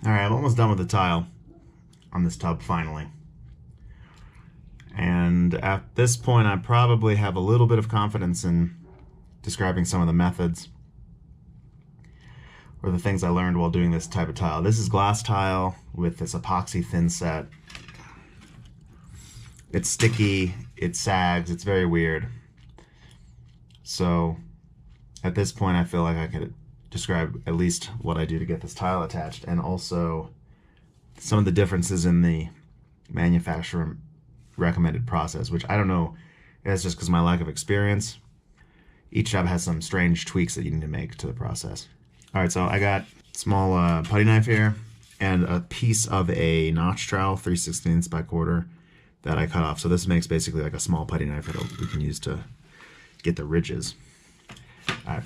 All right, I'm almost done with the tile on this tub finally. And at this point, I probably have a little bit of confidence in describing some of the methods or the things I learned while doing this type of tile. This is glass tile with this epoxy Thinset. It's sticky, it sags, it's very weird. So at this point, I feel like I could describe at least what I do to get this tile attached, and also some of the differences in the manufacturer recommended process, which I don't know if that's just because of my lack of experience. Each job has some strange tweaks that you need to make to the process. All right, so I got a small putty knife here and a piece of a notch trowel, 3/16 by quarter, that I cut off. So this makes basically like a small putty knife that we can use to get the ridges. All right.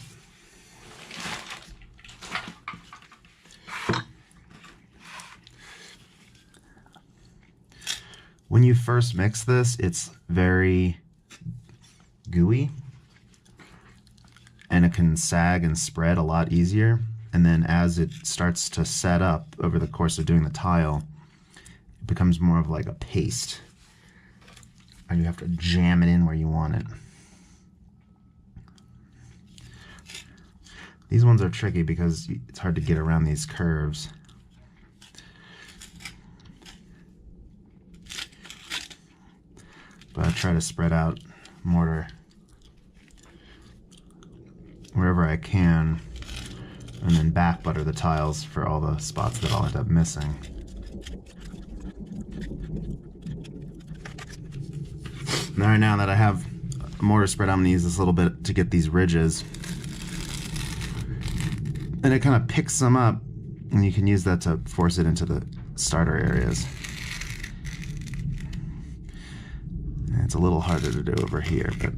When you first mix this, it's very gooey and it can sag and spread a lot easier. And then as it starts to set up over the course of doing the tile, it becomes more of like a paste. And you have to jam it in where you want it. These ones are tricky because it's hard to get around these curves. But I try to spread out mortar wherever I can, and then back butter the tiles for all the spots that I'll end up missing. All right, now that I have a mortar spread, I'm gonna use this little bit to get these ridges. And it kind of picks them up, and you can use that to force it into the starter areas. It's a little harder to do over here, but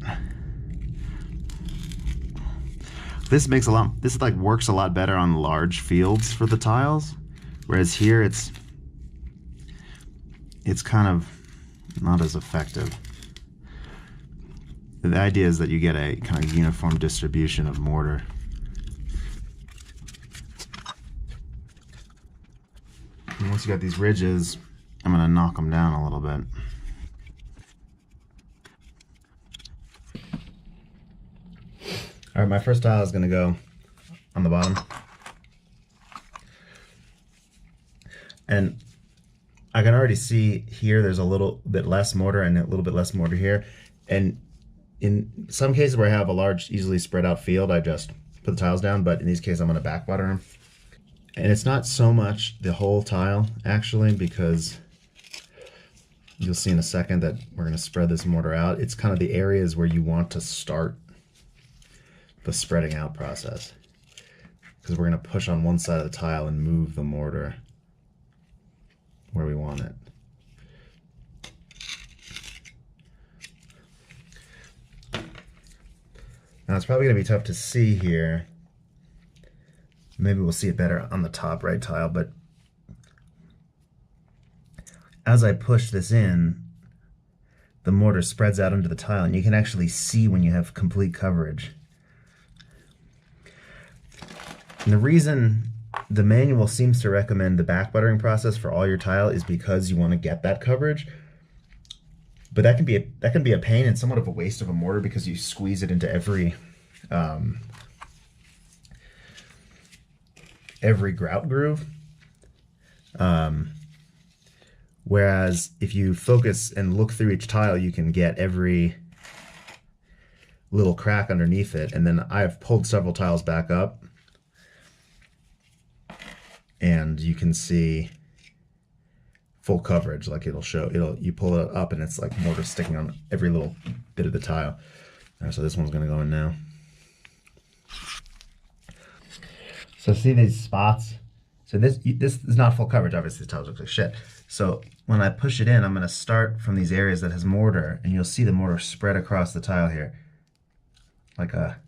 this like works a lot better on large fields for the tiles, whereas here it's kind of not as effective. The idea is that you get a kind of uniform distribution of mortar. And once you got these ridges, I'm gonna knock them down a little bit. All right, my first tile is gonna go on the bottom. And I can already see here there's a little bit less mortar and a little bit less mortar here. And in some cases where I have a large, easily spread out field, I just put the tiles down, but in these cases I'm gonna back butter them. And it's not so much the whole tile, actually, because you'll see in a second that we're gonna spread this mortar out. It's kind of the areas where you want to start the spreading out process, because we're going to push on one side of the tile and move the mortar where we want it. Now it's probably going to be tough to see here. Maybe we'll see it better on the top right tile, but as I push this in, the mortar spreads out into the tile, and you can actually see when you have complete coverage. And the reason the manual seems to recommend the back buttering process for all your tile is because you want to get that coverage. But that can be a pain and somewhat of a waste of a mortar, because you squeeze it into every grout groove. Whereas if you focus and look through each tile, you can get every little crack underneath it. And then I have pulled several tiles back up, and you can see full coverage. Like you pull it up and it's like mortar sticking on every little bit of the tile. So this one's gonna go in now. So see these spots? So this is not full coverage, obviously the tiles look like shit. So when I push it in, I'm gonna start from these areas that has mortar, and you'll see the mortar spread across the tile here like a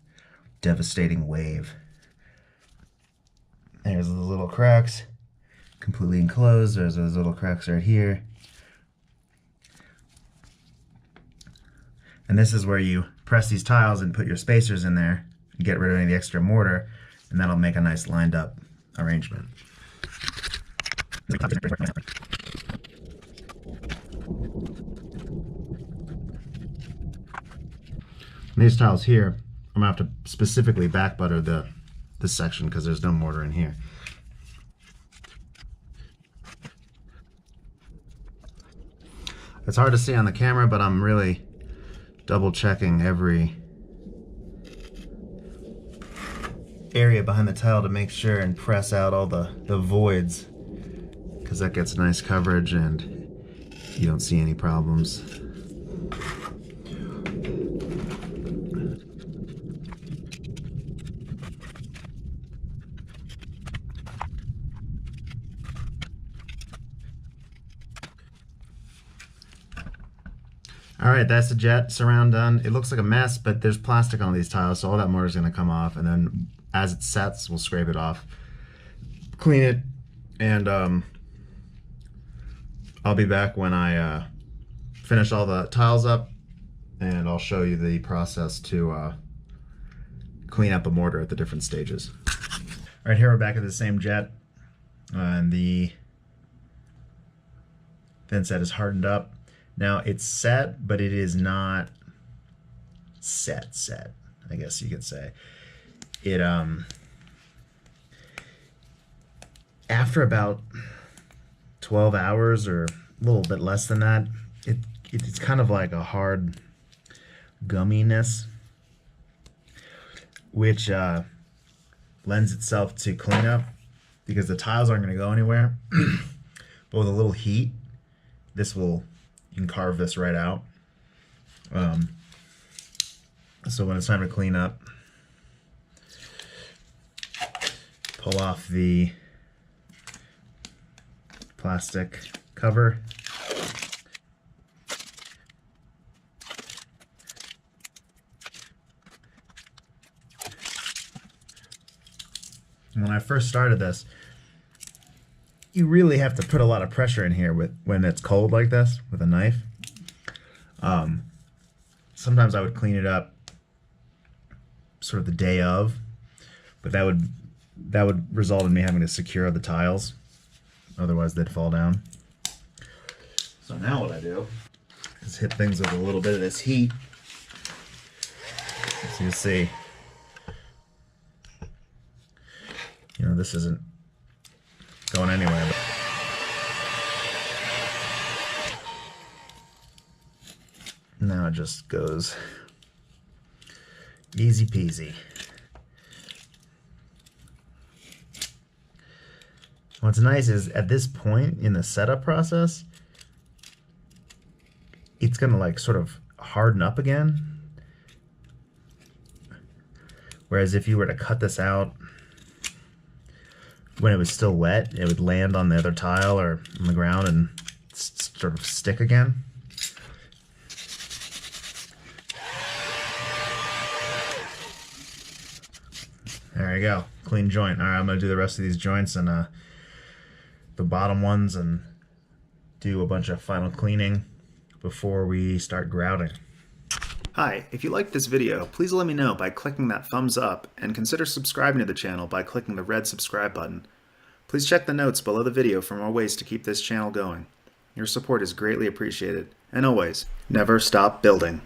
devastating wave. There's the little cracks, completely enclosed. There's those little cracks right here. And this is where you press these tiles and put your spacers in there and get rid of any of the extra mortar, and that'll make a nice lined up arrangement. These tiles here, I'm gonna have to specifically back butter this section because there's no mortar in here. It's hard to see on the camera, but I'm really double checking every area behind the tile to make sure and press out all the voids, because that gets nice coverage and you don't see any problems. All right, that's the jet surround done. It looks like a mess, but there's plastic on these tiles, so all that mortar is gonna come off, and then as it sets, we'll scrape it off, clean it, and I'll be back when I finish all the tiles up, and I'll show you the process to clean up a mortar at the different stages. All right, here we're back at the same jet, and the thinset is hardened up. Now it's set, but it is not set, I guess you could say. It after about 12 hours or a little bit less than that, it's kind of like a hard gumminess, which lends itself to cleanup because the tiles aren't going to go anywhere. But with a little heat, you can carve this right out. So when it's time to clean up, pull off the plastic cover. When I first started this, you really have to put a lot of pressure in here when it's cold like this with a knife. Sometimes I would clean it up sort of the day of, but that would result in me having to secure the tiles, otherwise they'd fall down. So now what I do is hit things with a little bit of this heat. As you see, this isn't going anywhere. But now it just goes easy peasy. What's nice is at this point in the setup process, it's gonna like sort of harden up again. Whereas if you were to cut this out when it was still wet, it would land on the other tile or on the ground and sort of stick again. There you go, clean joint. All right, I'm gonna do the rest of these joints and the bottom ones and do a bunch of final cleaning before we start grouting. Hi, if you liked this video, please let me know by clicking that thumbs up and consider subscribing to the channel by clicking the red subscribe button. Please check the notes below the video for more ways to keep this channel going. Your support is greatly appreciated, and always, never stop building.